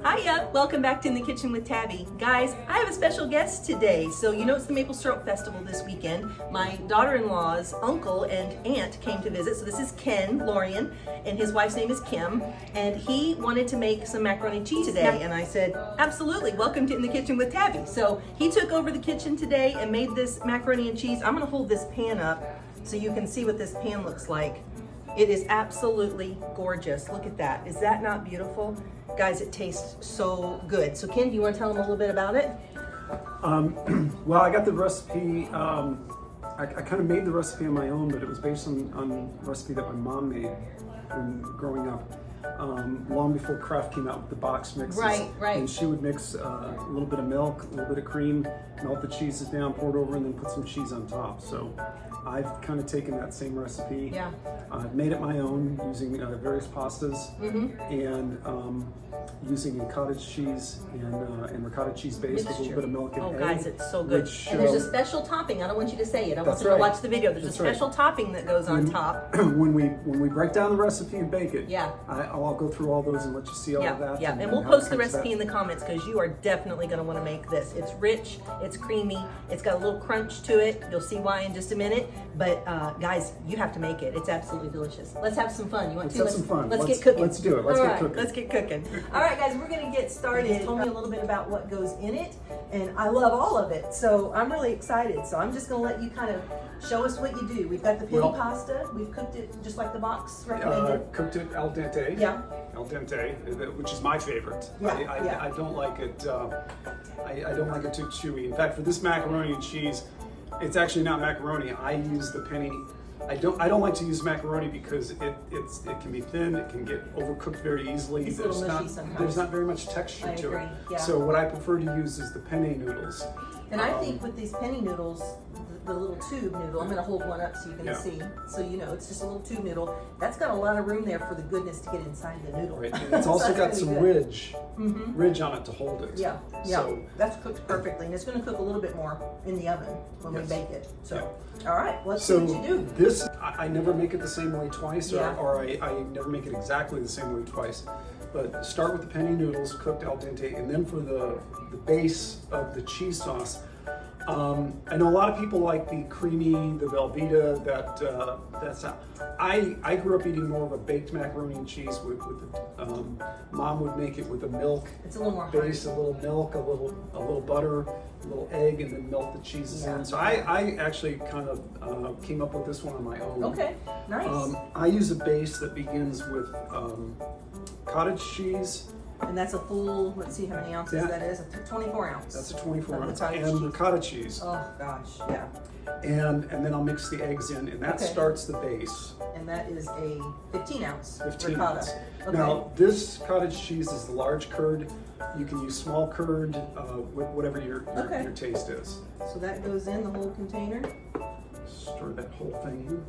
Hiya, welcome back to In the Kitchen with Tabby. Guys, I have a special guest today. So you know it's the Maple Syrup Festival this weekend. My daughter-in-law's uncle and aunt came to visit. So this is Ken Lorian, and his wife's name is Kim. And he wanted to make some macaroni and cheese today. And I said, absolutely, welcome to In the Kitchen with Tabby. So he took over the kitchen today and made this macaroni and cheese. I'm gonna hold this pan up so you can see what this pan looks like. It is absolutely gorgeous. Look at that. Is that not beautiful? Guys, it tastes so good. So Ken, do you want to tell them a little bit about it? Well, I got the recipe. I kind of made the recipe on my own, but it was based on a recipe that my mom made when growing up. Long before Kraft came out with the box mixes. Right. And she would mix a little bit of milk, a little bit of cream, melt the cheeses down, pour it over, and then put some cheese on top. So I've kind of taken that same recipe. Yeah. I've made it my own using various pastas and using cottage cheese and ricotta cheese base with a little bit of milk and egg. Guys, it's so good. Which, and there's a special topping. I don't want you to say it. I want you right. to watch the video. There's That's a special topping that goes on top. When we break down the recipe and bake it, Yeah. I'll go through all those and let you see all of that. Yeah, and we'll how post it the comes recipe back. in the comments because you are definitely going to want to make this. It's rich, it's creamy, it's got a little crunch to it. You'll see why in just a minute. But guys, you have to make it. It's absolutely delicious. Let's have some fun. You want to? Let's have some fun. Let's get cooking. Let's do it. Let's get cooking. Let's get cooking. All right, guys, we're going to get started. Tell me a little bit about what goes in it, and I love all of it. So I'm really excited. So I'm just going to let you kind of show us what you do. We've got the penne pasta. We've cooked it just like the box recommended. Cooked it al dente. Yeah. Al dente, which is my favorite. Yeah, I don't like it. I don't like it too chewy. In fact, for this macaroni and cheese, it's actually not macaroni. I use the penne. I don't like to use macaroni because it can be thin. It can get overcooked very easily. It's a little mushy sometimes. There's not very much texture to agree, it. yeah. So what I prefer to use is the penne noodles. And I think with these penne noodles, the little tube noodle, I'm going to hold one up so you can see. So you know, it's just a little tube noodle. That's got a lot of room there for the goodness to get inside the noodle. Right. And it's also got some ridge on it to hold it. Yeah. So that's cooked perfectly. And it's going to cook a little bit more in the oven when we bake it. So, all right, let's see what you do. This, I never make it the same way twice, Yeah. or I never make it exactly the same way twice. But start with the penne noodles cooked al dente, and then for the base of the cheese sauce, I know a lot of people like the creamy, the Velveeta. That's I grew up eating more of a baked macaroni and cheese with mom would make it with the milk. It's a little more base, a little milk, a little butter, a little egg, and then melt the cheeses in. So I actually kind of came up with this one on my own. Okay, nice. I use a base that begins with cottage cheese. And that's a full, let's see how many ounces that is, a 24 ounce. That's a 24 ounce, cottage and cheese. ricotta cheese. Oh gosh, yeah. And then I'll mix the eggs in, and that starts the base. And that is a 15 ounce 15 ricotta. ounce. Okay. Now, this cottage cheese is the large curd. You can use small curd, whatever your taste is. So that goes in the whole container. Stir that whole thing in.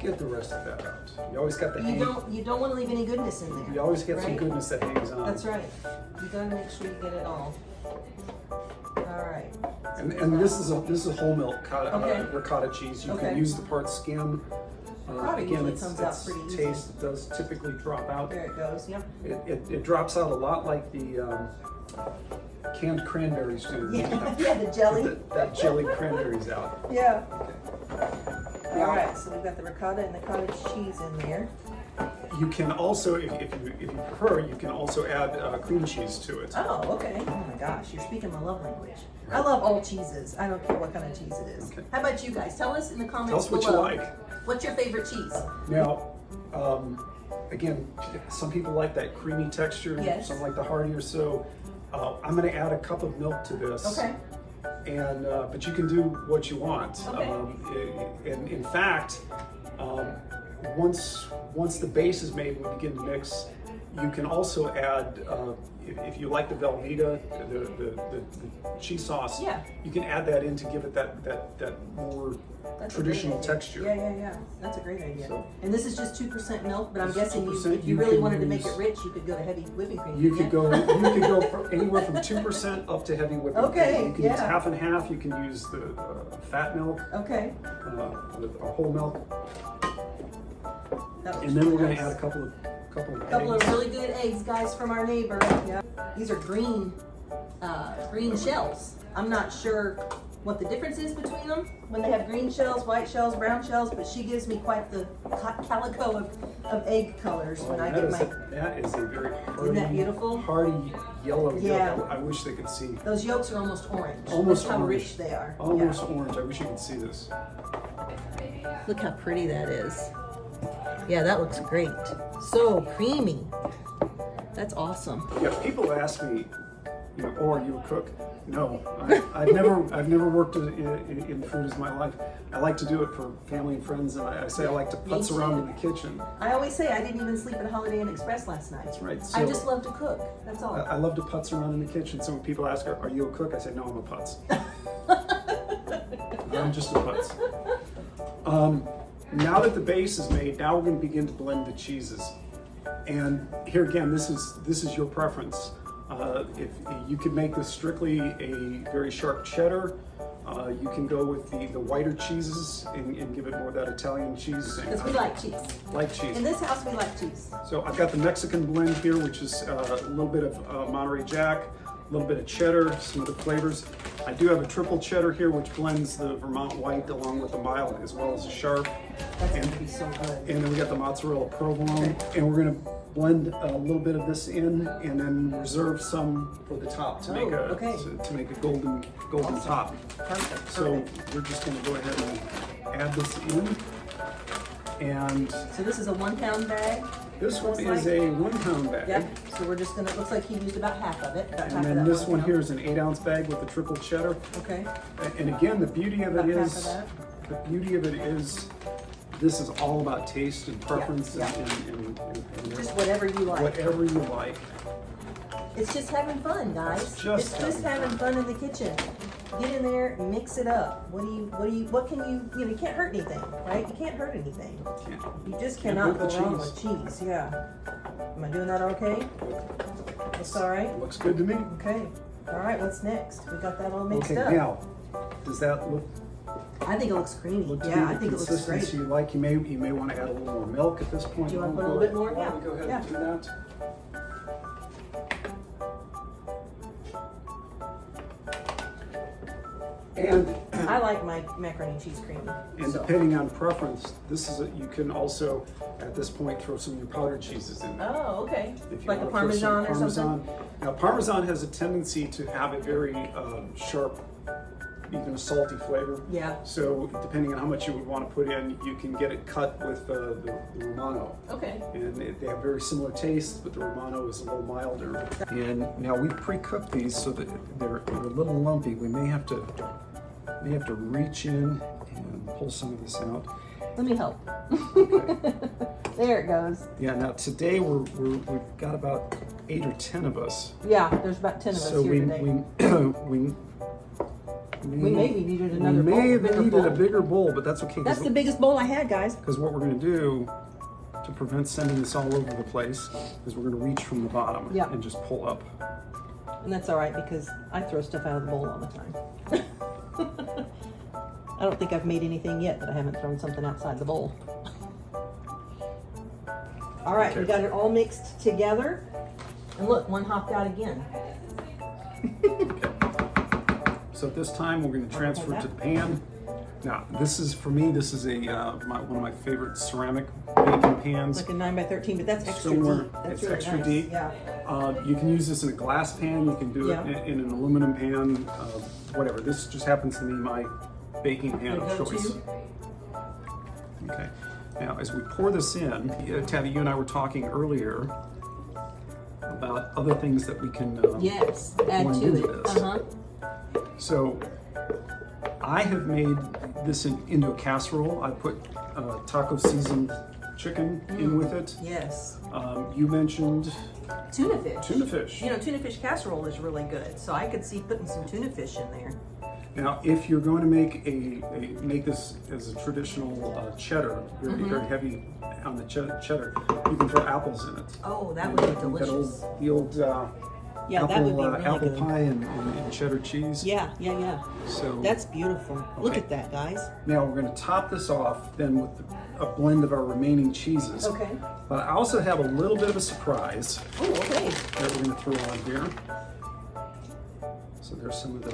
Get the rest of that out. You always got the You don't want to leave any goodness in there. You always get some goodness that hangs on. That's right. You gotta make sure you get it all. All right. And this is a whole milk ricotta cheese. You can use the part skim. Again, usually comes out pretty easy. Taste does typically drop out. There it goes. Yep. It drops out a lot like the canned cranberries do. Yeah, the jelly. That jelly cranberries out. Yeah. All right, so we've got the ricotta and the cottage cheese in there. You can also, if you prefer, you can also add cream cheese to it. Oh, okay. Oh my gosh, you're speaking my love language. I love all cheeses. I don't care what kind of cheese it is. Okay. How about you guys? Tell us in the comments Tell us what below. you like. What's your favorite cheese? Now, again, some people like that creamy texture. Yes. Some like the heartier. So I'm going to add a cup of milk to this. Okay. And but you can do what you want. Okay. And in fact, once the base is made, we begin to mix. You can also add, if you like the Velveeta, the cheese sauce. Yeah. You can add that in to give it that more traditional texture. Yeah. That's a great idea. So, and this is just 2% milk, but I'm guessing if you you really can wanted to make use- it rich, you could go to heavy whipping cream. You could go from anywhere from 2% up to heavy whipping Okay, cream. You can yeah. use half and half. You can use the fat milk, Okay. with whole milk. That looks And then we're going nice. to add a couple Couple of really good eggs, guys, from our neighbor. Yeah. These are green shells. I'm not sure what the difference is between them when they have green shells, white shells, brown shells, but she gives me quite the calico of egg colors when I get my... That is a very hardy, Isn't that beautiful? Hardy yellow Yeah. yolk. I wish they could see. Those yolks are almost orange. Almost That's how orange. rich they are. Almost orange. I wish you could see this. Look how pretty that is. Yeah, that looks great. So creamy. That's awesome. Yeah, people ask me, you know, oh, are you a cook? No, I've never worked in food as my life. I like to do it for family and friends, and I say I like to putz around in the kitchen. I always say I didn't even sleep at Holiday Inn Express last night. That's right. I just love to cook. That's all. I love to putz around in the kitchen. So when people ask, are you a cook? I say, no, I'm a putz. I'm just a putz. Now that the base is made, now we're going to begin to blend the cheeses. And here again, this is your preference. If you could make this strictly a very sharp cheddar, you can go with the whiter cheeses and give it more of that Italian cheese. Because we like cheese. Like cheese. In this house, we like cheese. So I've got the Mexican blend here, which is a little bit of Monterey Jack, a little bit of cheddar, some of the flavors. I do have a triple cheddar here, which blends the Vermont white along with the mild as well as the sharp. That's going to be so good. And then we got the mozzarella provolone, and we're going to blend a little bit of this in, and then reserve some for the top to make a golden top. Perfect. So we're just going to go ahead and add this in. And so this is a 1 pound bag. this one is a 1 pound bag. Yep. So we're just gonna. It looks like he used about half of it. And then this one here is an 8 ounce bag with the triple cheddar. Okay. And again, the beauty of it About is, half this is all about taste and preference Yeah. and Just whatever you like. whatever you like. It's just having fun, guys. It's just having fun in the kitchen. Get in there, mix it up. What can you can't hurt anything, right? You can't hurt anything. You just cannot go wrong with cheese. Yeah. Am I doing that okay? That's all right? Looks good to me. Okay. All right, what's next? We got that all mixed up. Okay, now, does that look I think it looks creamy. to Yeah, the I think it looks great. consistency you like? You may want to add a little more milk at this point. Do you want to put a little bit more? Why Yeah. don't we go ahead Yeah. and do that? And I like my macaroni and cheese creamy. And depending on preference, you can also, at this point, throw some of your powdered cheeses in there. Oh, okay. If you Like a wanna throw some Parmesan or something? Now, Parmesan has a tendency to have a very sharp, even a salty flavor. Yeah. So depending on how much you would want to put in, you can get it cut with the Romano. Okay. And they have very similar tastes, but the Romano is a little milder. And now we pre-cooked these so that they're a little lumpy. We may have to reach in and pull some of this out. Let me help. Okay. There it goes. Yeah. Now today we've got about 8 or 10 of us. Yeah, there's about 10 of us So here today. We maybe needed another bowl. We may have bigger needed bowl. a bigger bowl, but that's okay. That's the biggest bowl I had, guys. Because what we're going to do to prevent sending this all over the place is we're going to reach from the bottom Yeah. and just pull up. And that's all right because I throw stuff out of the bowl all the time. I don't think I've made anything yet that I haven't thrown something outside the bowl. All right, Okay. we got it all mixed together. And look, one hopped out again. So at this time, we're going to transfer it to the pan. Now, this is, for me, this is one of my favorite ceramic baking pans. Like a 9 by 13, but that's extra Somewhere- deep. That's it's really extra nice. deep. Yeah. You can use this in a glass pan. You can do it Yeah. in an aluminum pan, whatever. This just happens to be my baking pan of Your choice. go-to? Okay. Now, as we pour this in, Tabby, you and I were talking earlier about other things that we can Yes, add pour to into it. this. Uh-huh. So I have made this into a casserole. I put taco seasoned chicken in with it. Yes. You mentioned Tuna fish. tuna fish. You know, tuna fish casserole is really good, so I could see putting some tuna fish in there. Now, if you're going to make make this as a traditional cheddar, very heavy on the cheddar, you can throw apples in it. Oh, that would be That delicious. the old Yeah, that would be really apple good. pie and cheddar cheese. Yeah, yeah, yeah. So That's beautiful. Look Okay. at that, guys. now we're going to top this off then with a blend of our remaining cheeses. Okay. But I also have a little bit of a surprise Oh, okay. that we're going to throw on here. So there's some of the.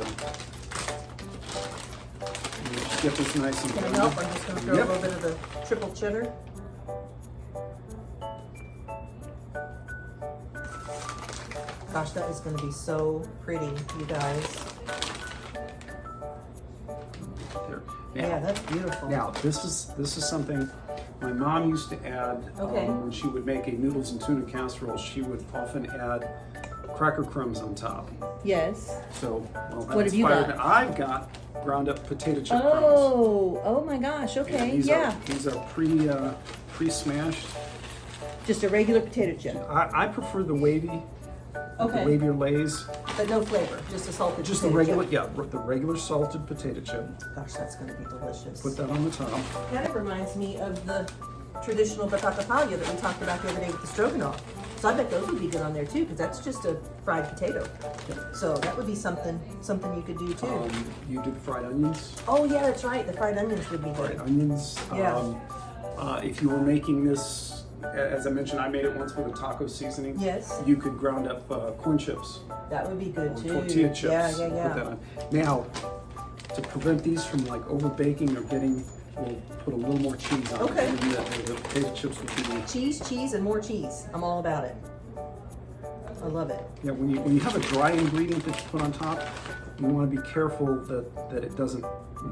Just get this nice and Can I blended. help? I'm just going to throw Yep. a little bit of the triple cheddar. Gosh, that is going to be so pretty, you guys. There. Yeah, Now, that's beautiful. now this is something my mom used to add Okay. when she would make a noodles and tuna casserole. She would often add cracker crumbs on top. Yes. So, well, that What have you inspired got? me. I've got ground up potato chip crumbs. Oh my gosh. And Okay. these Yeah. These are pre-smashed. Just a regular potato chip. I prefer the wavy. The Okay. wavier lays. But no flavor. Just a salted Just the potato regular, chip. yeah, the regular salted potato chip. Gosh, that's going to be delicious. Put that on the top. Kind of reminds me of the traditional batata palha that we talked about the other day with the stroganoff. So I bet those would be good on there too, because that's just a fried potato. So that would be something you could do too. You do the fried onions. Oh yeah, that's right. The fried onions would be Fried good. onions. Yeah. If you were making this, as I mentioned, I made it once with a taco seasoning. Yes. You could ground up corn chips That would be good or too. tortilla chips. Yeah, and yeah, Put yeah. that on. Now, to prevent these from like over baking or getting, we'll put a little more cheese on Okay. it. And the potato chips would be. Cheese, and more cheese. I'm all about it. I love it. Yeah, when you have a dry ingredient that you put on top, you want to be careful that it doesn't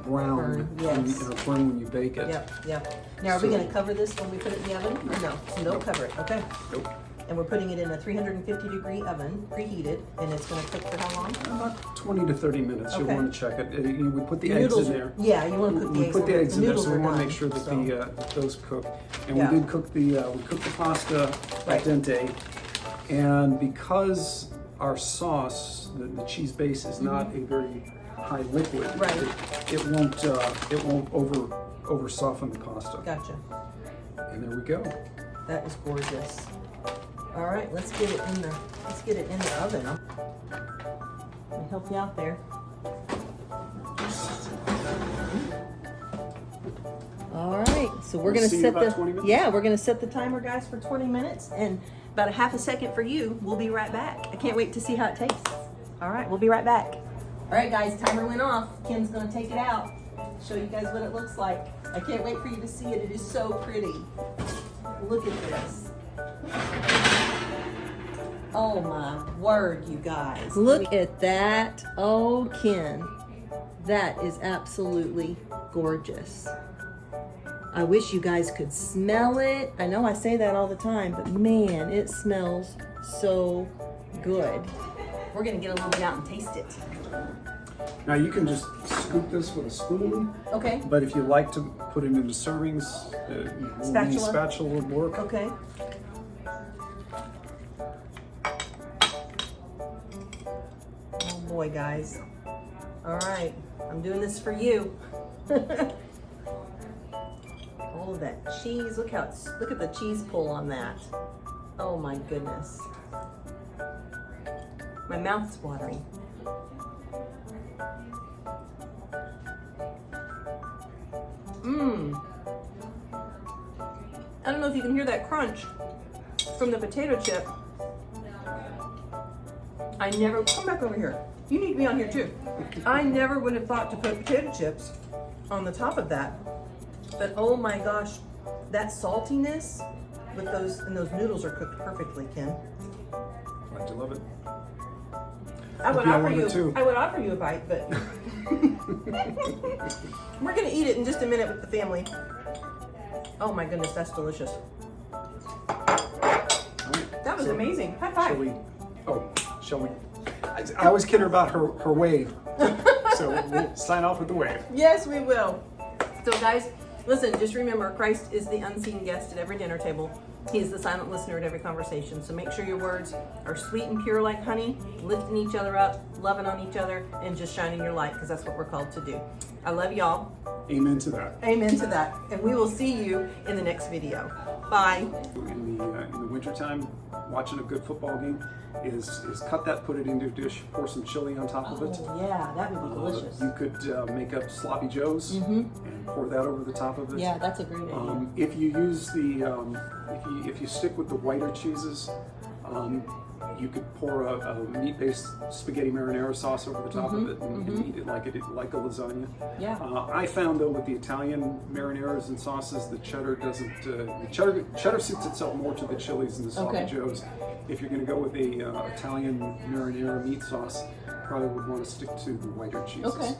brown Burn, yes. or burn when you bake it. Yep, yep. Now, are we So- going to cover this when we put it in the oven? Or no? So don't cover it. Okay. Nope. And we're putting it in a 350-degree oven, preheated, and it's going to cook for how long? About 20 to 30 minutes. You'll Okay. want to check it. We put the The eggs noodles in are- there. Yeah, you want to cook the We eggs. put the eggs in there, so we noodles want are to make sure that done, that those cook. And Yeah. we did cook we cooked the pasta Right. al dente, and because our sauce, the cheese base, is not a very high liquid, Mm-hmm. Right. it won't over soften the pasta. Gotcha. And there we go. That is gorgeous. All right, let's get it in the oven. Let me help you out there. All right, so we're gonna See you set about 20 minutes? we're gonna set the timer, guys, for 20 minutes, and about a half a second for you. We'll be right back. I can't wait to see how it tastes. All right, we'll be right back. All right, guys, timer went off. Kim's gonna take it out, show you guys what it looks like. I can't wait for you to see it. It is so pretty. Look at this. Oh my word, you guys. Look at that. Oh, Ken. That is absolutely gorgeous. I wish you guys could smell it. I know I say that all the time, but man, it smells so good. We're gonna get a little bit out and taste it. Now you can just scoop this with a spoon, Okay, but if you like to put it into servings, Spatula? spatula would work. okay. Oh boy, guys. All right, I'm doing this for you. All of that cheese, look at the cheese pull on that. Oh my goodness. My mouth's watering. Mmm. I don't know if you can hear that crunch from the potato chip. Come back over here. You need to be on here too. I never would have thought to put potato chips on the top of that. But oh my gosh, that saltiness with those noodles are cooked perfectly, Ken. Glad you love it. I would Hope you offer love you it too. I would offer you a bite, but we're gonna eat it in just a minute with the family. Oh my goodness, that's delicious. That was amazing. High five. Shall we? I always kid her about her wave. So we'll sign off with the wave. Yes, we will. So guys, listen, just remember, Christ is the unseen guest at every dinner table. He is the silent listener at every conversation. So make sure your words are sweet and pure like honey, lifting each other up, loving on each other, and just shining your light, because that's what we're called to do. I love y'all. Amen to that. Amen to that. And we will see you in the next video. Bye. In the wintertime, watching a good football game is cut that, put it into a dish, pour some chili on top of it. Oh, yeah, that would be delicious. You could make up sloppy joes and pour that over the top of it. Yeah, that's a great idea. If you use the, if you stick with the whiter cheeses, you could pour a meat-based spaghetti marinara sauce over the top of it and eat it like a lasagna. Yeah. I found though with the Italian marinaras and sauces, the cheddar doesn't. The cheddar suits itself more to the chilies and the sloppy joes. If you're going to go with a Italian marinara meat sauce, probably would want to stick to the whiter cheeses. Okay.